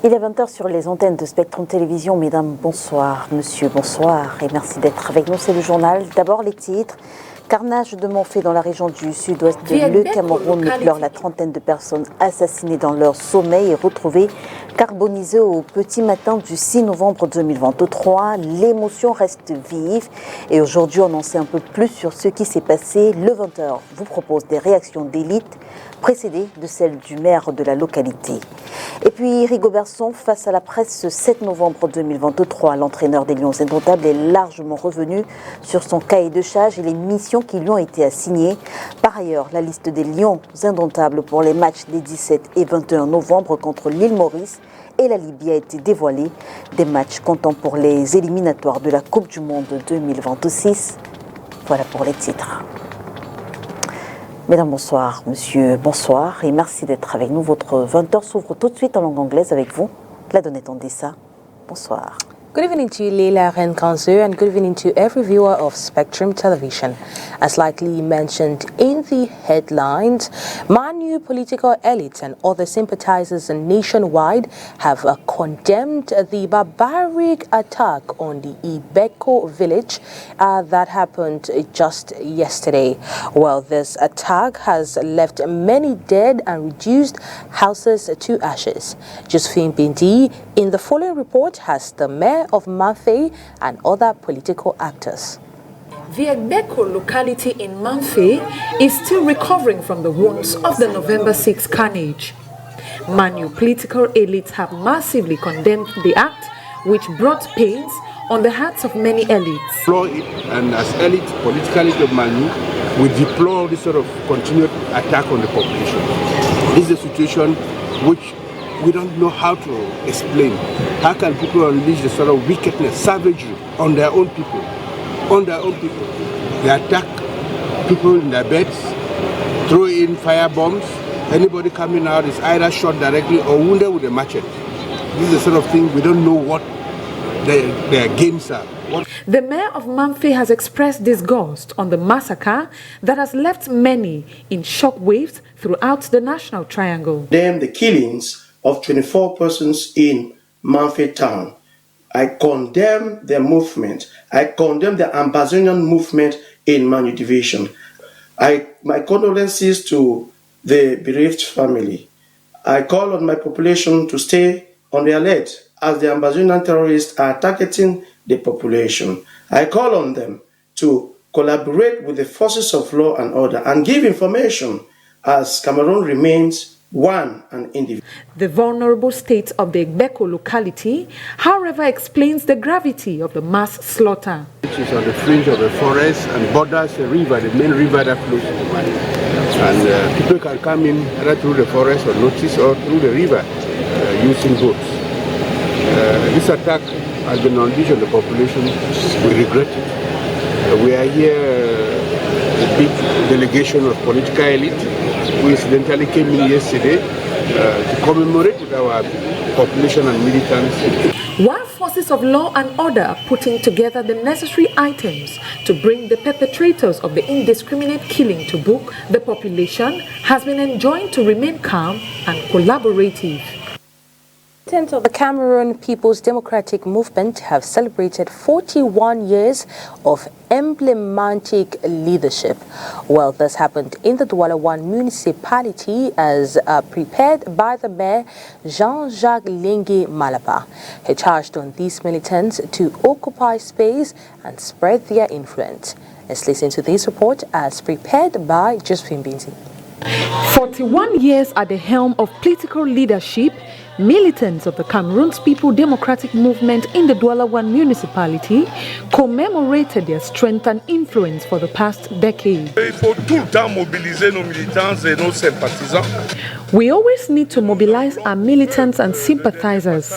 Il est 20h sur les antennes de Spectrum Télévision. Mesdames, bonsoir. Monsieur, bonsoir. Et merci d'être avec nous. C'est le journal. D'abord, les titres. Carnage de Manfé dans la région du sud-ouest de le Cameroun. Pleure la trentaine de personnes assassinées dans leur sommeil et retrouvées carbonisées au petit matin du 6 novembre 2023. L'émotion reste vive. Et aujourd'hui, on en sait un peu plus sur ce qui s'est passé. Le 20h vous propose des réactions d'élite précédée de celle du maire de la localité. Et puis Rigobert Song face à la presse ce 7 novembre 2023. L'entraîneur des Lions Indomptables est largement revenu sur son cahier de charges et les missions qui lui ont été assignées. Par ailleurs, la liste des Lions Indomptables pour les matchs des 17 et 21 novembre contre l'île Maurice et la Libye a été dévoilée. Des matchs comptant pour les éliminatoires de la Coupe du Monde 2026. Voilà pour les titres. Mesdames, bonsoir. Monsieur, bonsoir. Et merci d'être avec nous. Votre 20h s'ouvre tout de suite en langue anglaise avec vous. La Donnette Ondessa. Bonsoir. Good evening to you, Leila Renkanzu, and good evening to every viewer of Spectrum Television. As likely mentioned in the headlines, Manu political elites and other sympathizers nationwide have condemned the barbaric attack on the Ibeko village that happened just yesterday. Well, this attack has left many dead and reduced houses to ashes. Josephine Bindi in the following report has the mayor of Manfé and other political actors. The Egbeko locality in Manfé is still recovering from the wounds of the November 6 carnage. Manu political elites have massively condemned the act, which brought pains on the hearts of many elites. And as elite, political elite of Manu, we deplore this sort of continued attack on the population. This is a situation which we don't know how to explain. How can people unleash the sort of wickedness, savagery on their own people? On their own people. They attack people in their beds, throw in fire bombs. Anybody coming out is either shot directly or wounded with a machete. This is the sort of thing we don't know what their games are. The mayor of Manfé has expressed disgust on the massacre that has left many in shockwaves throughout the National Triangle. The killings of 24 persons in Manfé town. I condemn their movement. I condemn the Ambazonian movement in Manu division. My condolences to the bereaved family. I call on my population to stay on the alert as the Ambazonian terrorists are targeting the population. I call on them to collaborate with the forces of law and order and give information as Cameroon remains one and individual. The vulnerable state of the Egbeko locality, however, explains the gravity of the mass slaughter. It is on the fringe of the forest and borders the river, the main river that flows to the Manu. And people can come in either through the forest or notice or through the river using boats. This attack has been unleashed on the population. We regret it. We are here, a big delegation of political elite who incidentally came in yesterday to commemorate with our population and militants. While forces of law and order are putting together the necessary items to bring the perpetrators of the indiscriminate killing to book, the population has been enjoined to remain calm and collaborative. Of the Cameroon People's Democratic Movement have celebrated 41 years of emblematic leadership. Well, this happened in the Douala 1 municipality as prepared by the mayor Jean-Jacques Lengue Malapa. He charged on these militants to occupy space and spread their influence. Let's listen to this report as prepared by Josephine Binzi. 41 years at the helm of political leadership, militants of the Cameroon's People Democratic Movement in the Douala 1 municipality commemorated their strength and influence for the past decade. Il faut tout le temps mobiliser nos militants et nos sympathisants. We always need to mobilize our militants and sympathizers,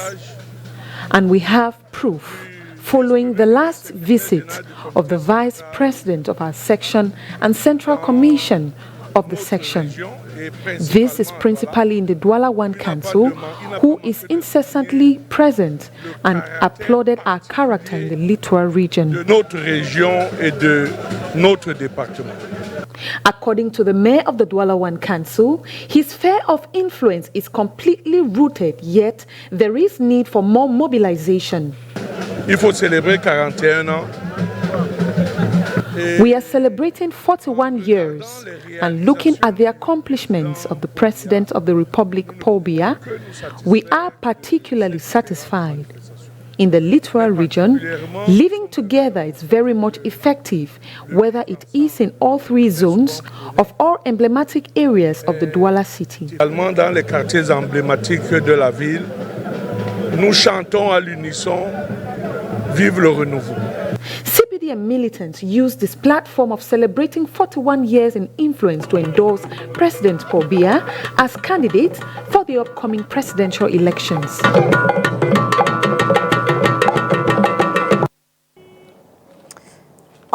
and we have proof following the last visit of the Vice President of our section and Central Commission of the section. This is principally in the Douala 1 Council, who is incessantly present and applauded our character in the littoral region. De notre région et de notre département. According to the mayor of the Douala One Council, his sphere of influence is completely rooted, yet there is need for more mobilization. Il faut célébrer 41 ans. We are celebrating 41 years and looking at the accomplishments of the President of the Republic, Paul Biya, we are particularly satisfied. In the littoral region, living together is very much effective, whether it is in all three zones of all emblematic areas of the Douala city. Également dans les quartiers emblématiques de la ville, nous chantons à l'unisson Vive le renouveau. CPDM militants used this platform of celebrating 41 years in influence to endorse President Paul Biya as candidate for the upcoming presidential elections.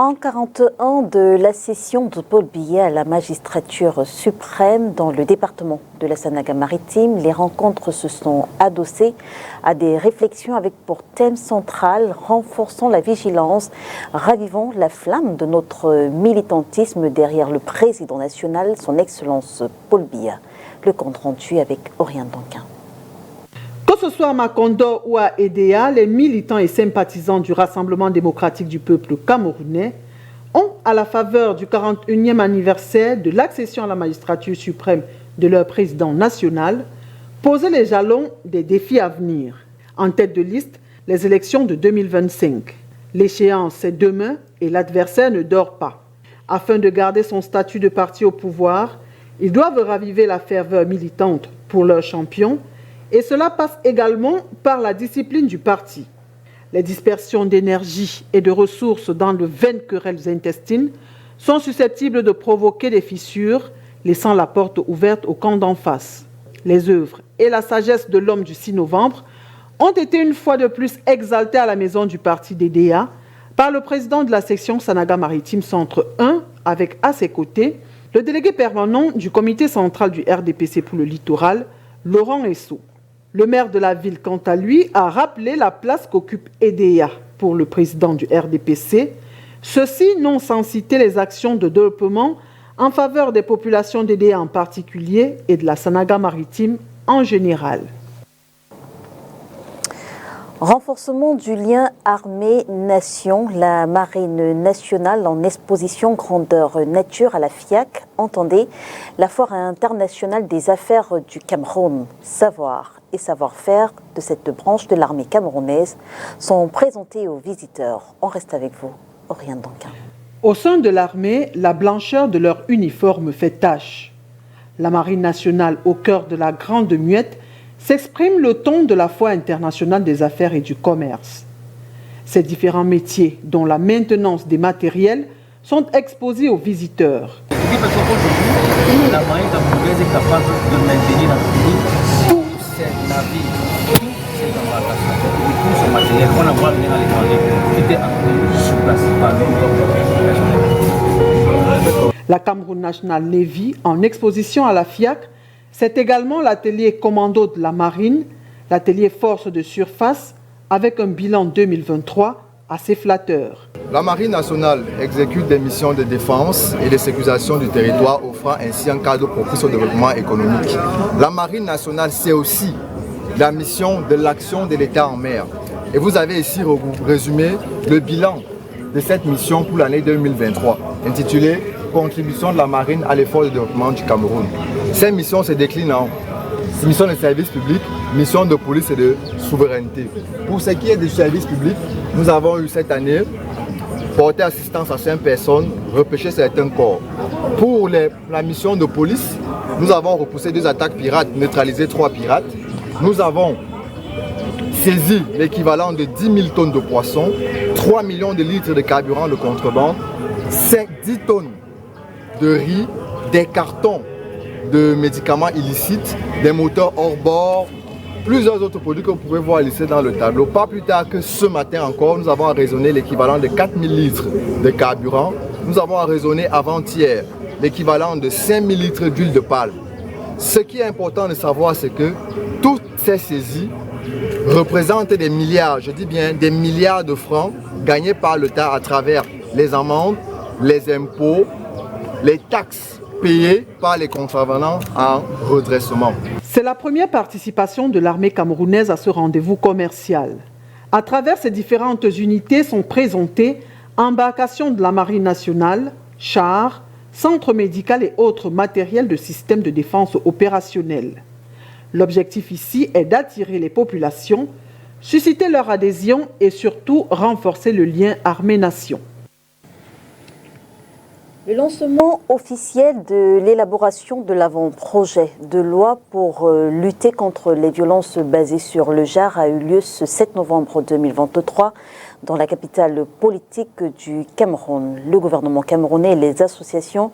En 41 de la session de Paul Biya à la magistrature suprême dans le département de la Sanaga-Maritime, les rencontres se sont adossées à des réflexions avec pour thème central renforçant la vigilance, ravivant la flamme de notre militantisme derrière le président national, son Excellence Paul Biya. Le compte rendu avec Oriane Danquin. Que ce soit à Macondo ou à EDEA, les militants et sympathisants du Rassemblement démocratique du peuple camerounais ont, à la faveur du 41e anniversaire de l'accession à la magistrature suprême de leur président national, posé les jalons des défis à venir. En tête de liste, les élections de 2025. L'échéance est demain et l'adversaire ne dort pas. Afin de garder son statut de parti au pouvoir, ils doivent raviver la ferveur militante pour leur champion. Et cela passe également par la discipline du parti. Les dispersions d'énergie et de ressources dans de vaines querelles intestines sont susceptibles de provoquer des fissures, laissant la porte ouverte au camp d'en face. Les œuvres et la sagesse de l'homme du 6 novembre ont été une fois de plus exaltées à la maison du parti d'EDEA par le président de la section Sanaga-Maritime Centre 1, avec à ses côtés le délégué permanent du comité central du RDPC pour le littoral, Laurent Esso. Le maire de la ville, quant à lui, a rappelé la place qu'occupe EDEA pour le président du RDPC, ceci non sans citer les actions de développement en faveur des populations d'EDEA en particulier et de la Sanaga-Maritime en général. Renforcement du lien armée-nation, la marine nationale en exposition grandeur nature à la FIAC entendait la foire internationale des affaires du Cameroun. Savoir et savoir-faire de cette branche de l'armée camerounaise sont présentés aux visiteurs. On reste avec vous, Oriane Danquin. Au sein de l'armée, la blancheur de leur uniforme fait tache. La marine nationale, au cœur de la Grande Muette, s'exprime le ton de la foire internationale des affaires et du commerce. Ces différents métiers, dont la maintenance des matériels, sont exposés aux visiteurs. La marine camerounaise est capable de maintenir tous ces navires, toutes ces embarcations et tout ce matériel qu'on envoie venir à l'étranger qui était encore sur place par nous. La Cameroun National Navy, en exposition à la FIAC, c'est également l'atelier commando de la marine, l'atelier force de surface, avec un bilan 2023 assez flatteur. La marine nationale exécute des missions de défense et de sécurisation du territoire, offrant ainsi un cadre propice au développement économique. La marine nationale, c'est aussi la mission de l'action de l'État en mer. Et vous avez ici résumé le bilan de cette mission pour l'année 2023, intitulée « Contribution de la marine à l'effort de développement du Cameroun ». Ces missions se déclinent en mission de service public, mission de police et de souveraineté. Pour ce qui est du service public, nous avons eu cette année porté assistance à 5 personnes, repêché certains corps. Pour la mission de police, nous avons repoussé 2 attaques pirates, neutralisé 3 pirates. Nous avons saisi l'équivalent de 10 000 tonnes de poissons, 3 millions de litres de carburant de contrebande, 10 tonnes de riz, des cartons de médicaments illicites, des moteurs hors bord, plusieurs autres produits que vous pouvez voir listés dans le tableau. Pas plus tard que ce matin encore, nous avons arraisonné l'équivalent de 4 000 litres de carburant. Nous avons arraisonné avant-hier l'équivalent de 5 000 litres d'huile de palme. Ce qui est important de savoir, c'est que toutes ces saisies représentent des milliards, je dis bien des milliards de francs gagnés par l'État à travers les amendes, les impôts, les taxes payées par les contrevenants en redressement. C'est la première participation de l'armée camerounaise à ce rendez-vous commercial. À travers ces différentes unités sont présentées embarcations de la Marine nationale, chars, centres médicaux et autres matériels de systèmes de défense opérationnels. L'objectif ici est d'attirer les populations, susciter leur adhésion et surtout renforcer le lien armée-nation. Le lancement officiel de l'élaboration de l'avant-projet de loi pour lutter contre les violences basées sur le genre a eu lieu ce 7 novembre 2023 dans la capitale politique du Cameroun. Le gouvernement camerounais et les associations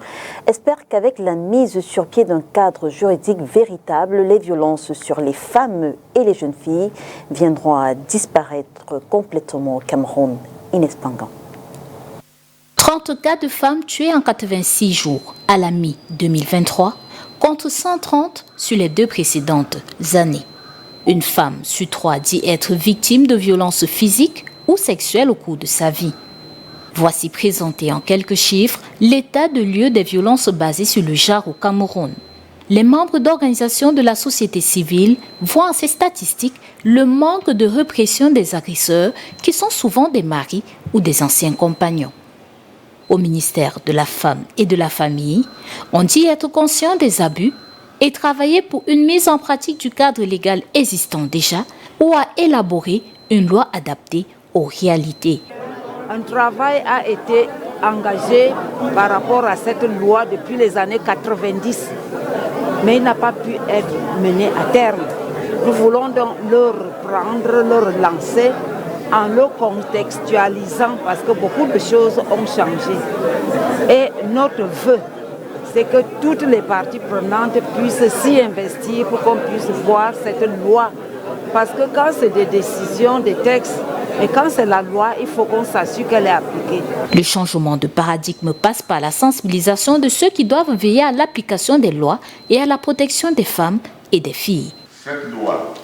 espèrent qu'avec la mise sur pied d'un cadre juridique véritable, les violences sur les femmes et les jeunes filles viendront à disparaître complètement au Cameroun. Inès Pangan. 30 cas de femmes tuées en 86 jours à la mi-2023 contre 130 sur les 2 précédentes années. Une femme sur 3 dit être victime de violences physiques ou sexuelles au cours de sa vie. Voici présenté en quelques chiffres l'état de lieu des violences basées sur le genre au Cameroun. Les membres d'organisations de la société civile voient en ces statistiques le manque de répression des agresseurs qui sont souvent des maris ou des anciens compagnons. Au ministère de la Femme et de la Famille, on dit être conscient des abus et travailler pour une mise en pratique du cadre légal existant déjà ou à élaborer une loi adaptée aux réalités. Un travail a été engagé par rapport à cette loi depuis les années 90, mais il n'a pas pu être mené à terme. Nous voulons donc le reprendre, le relancer en le contextualisant parce que beaucoup de choses ont changé. Et notre vœu, c'est que toutes les parties prenantes puissent s'y investir pour qu'on puisse voir cette loi. Parce que quand c'est des décisions, des textes, et quand c'est la loi, il faut qu'on s'assure qu'elle est appliquée. Le changement de paradigme passe par la sensibilisation de ceux qui doivent veiller à l'application des lois et à la protection des femmes et des filles. Cette loi,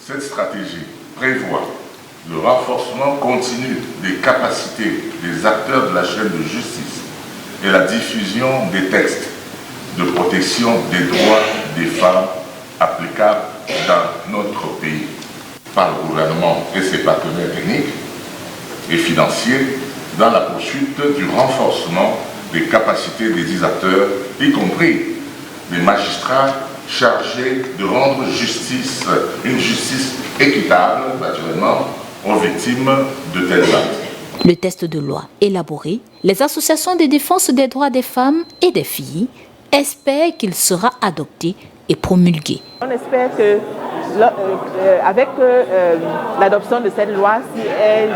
cette stratégie prévoit le renforcement continu des capacités des acteurs de la chaîne de justice et la diffusion des textes de protection des droits des femmes applicables dans notre pays par le gouvernement et ses partenaires techniques et financiers dans la poursuite du renforcement des capacités des 10 acteurs, y compris les magistrats chargés de rendre justice, une justice équitable, naturellement, aux victimes de tels actes. Le texte de loi élaboré, les associations de défense des droits des femmes et des filles espèrent qu'il sera adopté et promulgué. On espère que avec l'adoption de cette loi, si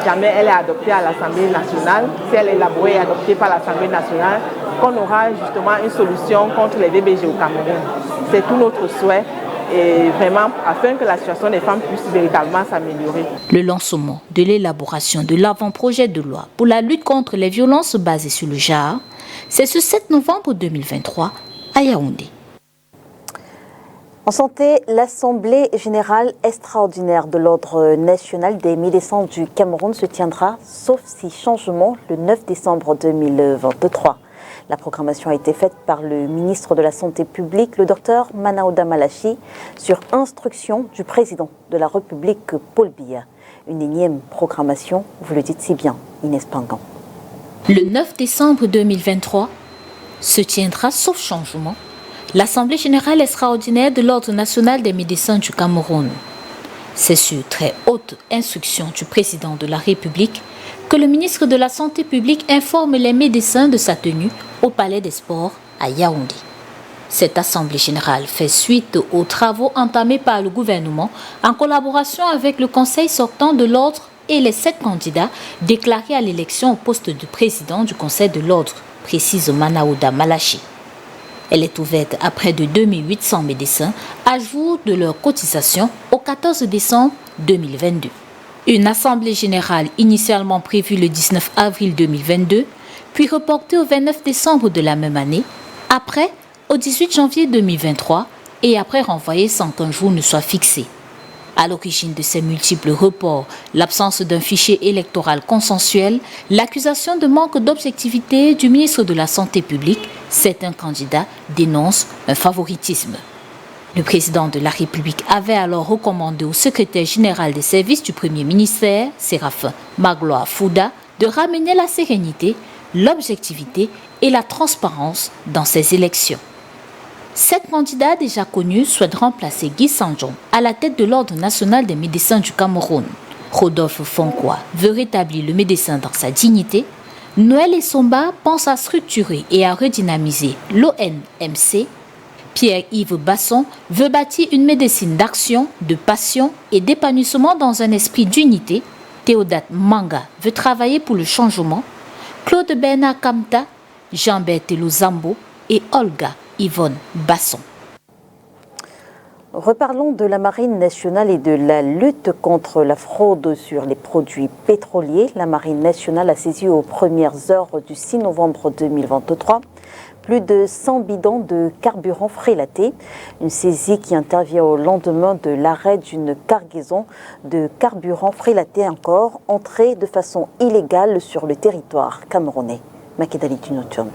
jamais elle est adoptée à l'Assemblée nationale, si elle est élaborée et adoptée par l'Assemblée nationale, qu'on aura justement une solution contre les DBG au Cameroun. C'est tout notre souhait. Et vraiment, afin que la situation des femmes puisse véritablement s'améliorer. Le lancement de l'élaboration de l'avant-projet de loi pour la lutte contre les violences basées sur le genre, c'est ce 7 novembre 2023 à Yaoundé. En santé, l'Assemblée générale extraordinaire de l'Ordre national des médecins du Cameroun se tiendra, sauf si changement, le 9 décembre 2023. La programmation a été faite par le ministre de la Santé publique, le docteur Manaouda Malachi, sur instruction du président de la République, Paul Biya. Une énième programmation, vous le dites si bien, Inès Pangan. Le 9 décembre 2023 se tiendra, sauf changement, l'Assemblée générale extraordinaire de l'Ordre national des médecins du Cameroun. C'est sur très haute instruction du président de la République que le ministre de la Santé publique informe les médecins de sa tenue au Palais des Sports à Yaoundé. Cette Assemblée générale fait suite aux travaux entamés par le gouvernement en collaboration avec le Conseil sortant de l'Ordre et les 7 candidats déclarés à l'élection au poste de président du Conseil de l'Ordre, précise Manaouda Malachi. Elle est ouverte à près de 2800 médecins à jour de leur cotisation au 14 décembre 2022. Une assemblée générale initialement prévue le 19 avril 2022, puis reportée au 29 décembre de la même année, après au 18 janvier 2023 et après renvoyée sans qu'un jour ne soit fixé. À l'origine de ces multiples reports, l'absence d'un fichier électoral consensuel, l'accusation de manque d'objectivité du ministre de la Santé publique, certains candidats dénoncent un favoritisme. Le président de la République avait alors recommandé au secrétaire général des services du Premier ministère, Séraphin Magloire Fouda, de ramener la sérénité, l'objectivité et la transparence dans ces élections. 7 candidats déjà connus souhaitent remplacer Guy Sandjong à la tête de l'Ordre national des médecins du Cameroun. Rodolphe Fonkoa veut rétablir le médecin dans sa dignité. Noël Essomba pense à structurer et à redynamiser l'ONMC. Pierre-Yves Basson veut bâtir une médecine d'action, de passion et d'épanouissement dans un esprit d'unité. Théodate Manga veut travailler pour le changement. Claude Bernard Kamta, Jean-Berthelot Zambo et Olga Yvonne Basson. Reparlons de la Marine nationale et de la lutte contre la fraude sur les produits pétroliers. La Marine nationale a saisi aux premières heures du 6 novembre 2023 plus de 100 bidons de carburant frélaté. Une saisie qui intervient au lendemain de l'arrêt d'une cargaison de carburant frélaté encore entrée de façon illégale sur le territoire camerounais. Makedali Tunotion.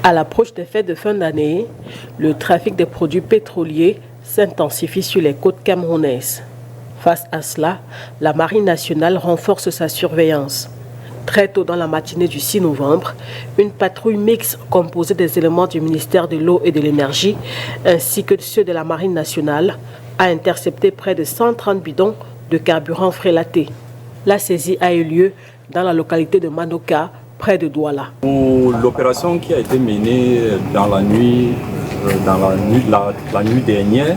À l'approche des fêtes de fin d'année, le trafic des produits pétroliers s'intensifie sur les côtes camerounaises. Face à cela, la Marine nationale renforce sa surveillance. Très tôt dans la matinée du 6 novembre, une patrouille mixte composée des éléments du ministère de l'Eau et de l'Énergie ainsi que ceux de la Marine nationale a intercepté près de 130 bidons de carburant frélaté. La saisie a eu lieu dans la localité de Manoka, près de Douala. L'opération qui a été menée dans la nuit dernière,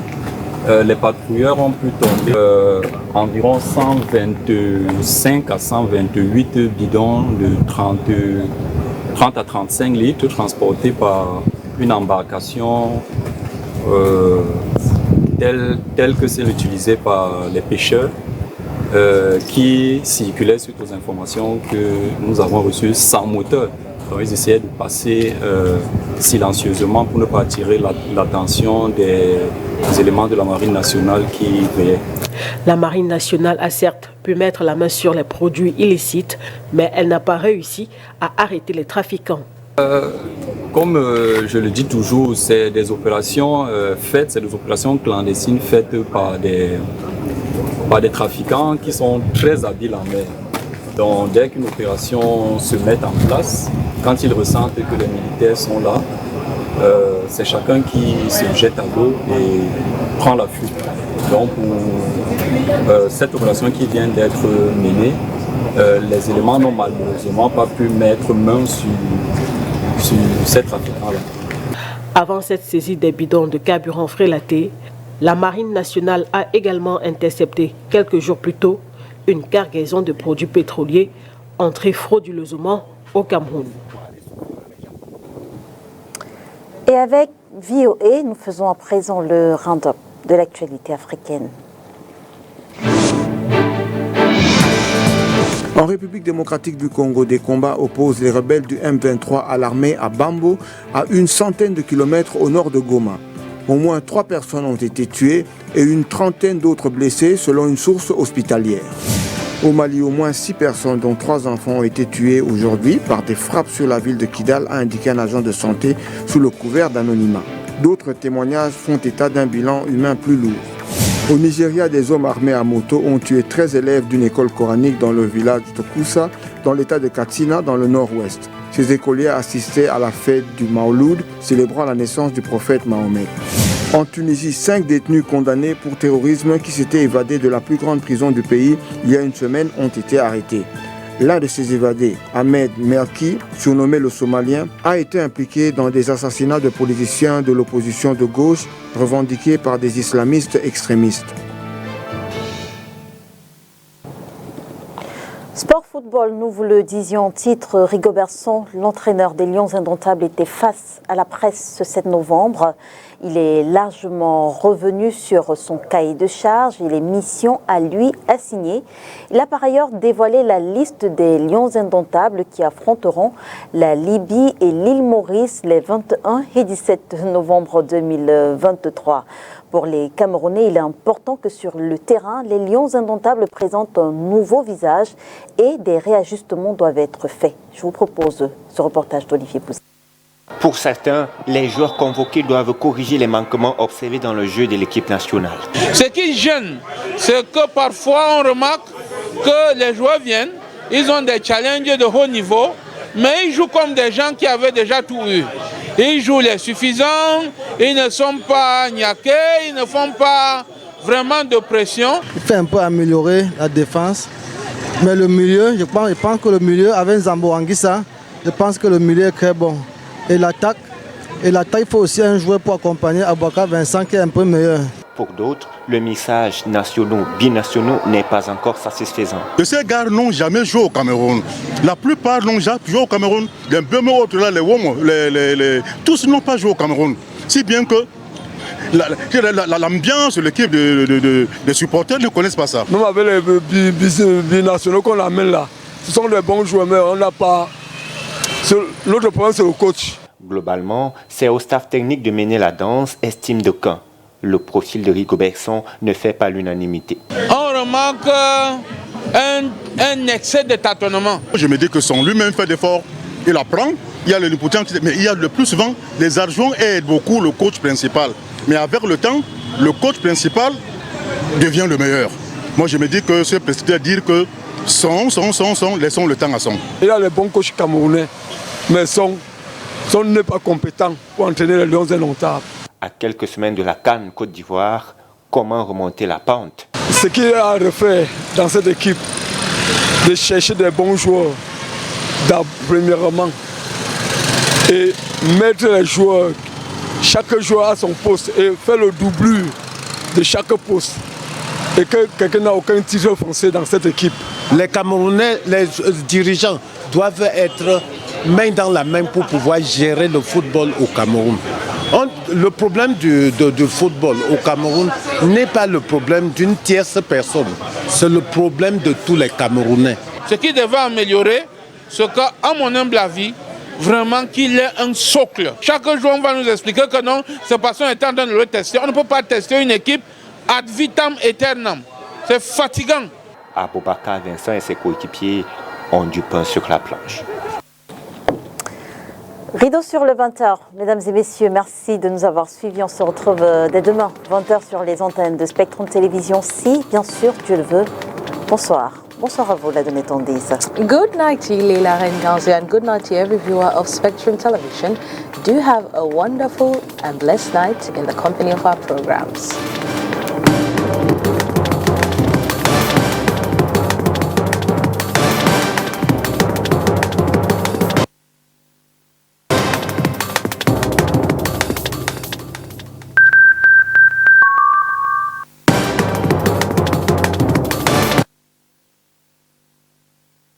les patrouilleurs ont pu tomber environ 125 à 128 bidons de 30 à 35 litres transportés par une embarcation telle que celle utilisée par les pêcheurs. Qui circulait suite aux informations que nous avons reçues sans moteur. Donc ils essayaient de passer silencieusement pour ne pas attirer l'attention des éléments de la Marine nationale qui veillaient. La Marine nationale a certes pu mettre la main sur les produits illicites, mais elle n'a pas réussi à arrêter les trafiquants. Comme je le dis toujours, c'est des opérations c'est des opérations clandestines faites par des trafiquants qui sont très habiles en mer. Donc dès qu'une opération se met en place, quand ils ressentent que les militaires sont là, c'est chacun qui se jette à l'eau et prend la fuite. Donc pour cette opération qui vient d'être menée, les éléments n'ont malheureusement pas pu mettre main sur ces trafiquants-là. Avant cette saisie des bidons de carburant frélaté, la Marine nationale a également intercepté quelques jours plus tôt une cargaison de produits pétroliers entrée frauduleusement au Cameroun. Et avec VOA, nous faisons à présent le round-up de l'actualité africaine. En République démocratique du Congo, des combats opposent les rebelles du M23 à l'armée à Bambo, à une centaine de kilomètres au nord de Goma. Au moins 3 personnes ont été tuées et une trentaine d'autres blessées selon une source hospitalière. Au Mali, au moins 6 personnes, dont 3 enfants, ont été tuées aujourd'hui par des frappes sur la ville de Kidal, a indiqué un agent de santé sous le couvert d'anonymat. D'autres témoignages font état d'un bilan humain plus lourd. Au Nigeria, des hommes armés à moto ont tué 13 élèves d'une école coranique dans le village de Koussa, dans l'état de Katsina, dans le nord-ouest. Ces écoliers assistaient à la fête du Mauloud, célébrant la naissance du prophète Mahomet. En Tunisie, 5 détenus condamnés pour terrorisme qui s'étaient évadés de la plus grande prison du pays il y a une semaine ont été arrêtés. L'un de ces évadés, Ahmed Merki, surnommé le Somalien, a été impliqué dans des assassinats de politiciens de l'opposition de gauche revendiqués par des islamistes extrémistes. Sport football, nous vous le disions en titre, Rigobertson, l'entraîneur des Lions indomptables, était face à la presse ce 7 novembre. Il est largement revenu sur son cahier de charges et les missions à lui assignées. Il a par ailleurs dévoilé la liste des Lions indomptables qui affronteront la Libye et l'île Maurice les 21 et 17 novembre 2023. Pour les Camerounais, il est important que sur le terrain, les Lions indomptables présentent un nouveau visage et des réajustements doivent être faits. Je vous propose ce reportage d'Olivier Pouzy. Pour certains, les joueurs convoqués doivent corriger les manquements observés dans le jeu de l'équipe nationale. Ce qui gêne, c'est que parfois on remarque que les joueurs viennent, ils ont des challenges de haut niveau, mais ils jouent comme des gens qui avaient déjà tout eu. Ils jouent les suffisants, ils ne sont pas niaqués, ils ne font pas vraiment de pression. Il faut un peu améliorer la défense, mais le milieu, je pense que le milieu, avec Zambo Anguissa, je pense que le milieu est très bon. Et l'attaque, il faut aussi un joueur pour accompagner Aboubakar Vincent qui est un peu meilleur. Pour d'autres, le message nationaux, binationaux n'est pas encore satisfaisant. Ces gars n'ont jamais joué au Cameroun. La plupart n'ont jamais joué au Cameroun. Les Bemé, là, les Womo, tous n'ont pas joué au Cameroun. Si bien que l'ambiance, l'équipe des supporters ne connaissent pas ça. Même avec les binationaux qu'on amène là, ce sont des bons joueurs, mais on n'a pas... L'autre problème, c'est le coach. Globalement, c'est au staff technique de mener la danse, estime d'aucuns. Le profil de Rigobertson ne fait pas l'unanimité. On remarque un excès de tâtonnement. Je me dis que son lui-même fait d'efforts, il apprend, il y a le Nipoutin, mais il y a le plus souvent, les adjoints aident beaucoup le coach principal. Mais avec le temps, le coach principal devient le meilleur. Moi je me dis que ce président dire que laissons le temps à son. Il y a les bons coachs camerounais, mais son n'est pas compétent pour entraîner les Lions indomptables. À quelques semaines de la CAN Côte d'Ivoire, comment remonter la pente? Ce qu'il a à refaire dans cette équipe, de chercher des bons joueurs, premièrement, et mettre les joueurs, chaque joueur à son poste, et faire le doublure de chaque poste, et que quelqu'un n'a aucun titre français dans cette équipe. Les Camerounais, les dirigeants doivent être main dans la main pour pouvoir gérer le football au Cameroun. Le problème du football au Cameroun n'est pas le problème d'une tierce personne, c'est le problème de tous les Camerounais. Ce qui devait améliorer, c'est qu'à mon humble avis, vraiment qu'il ait un socle. Chaque joueur va nous expliquer que non, c'est parce qu'on est en train de le tester. On ne peut pas tester une équipe ad vitam aeternam. C'est fatigant. Aboubakar Vincent et ses coéquipiers ont du pain sur la planche. Rideau sur le 20h. Mesdames et messieurs, merci de nous avoir suivis. On se retrouve dès demain, 20h sur les antennes de Spectrum Télévision, si, bien sûr, Dieu le veut. Bonsoir. Bonsoir à vous, la donnée Tondise. Good night to you, Leila Renganzi, and good night to every viewer of Spectrum Television. Do have a wonderful and blessed night in the company of our programs.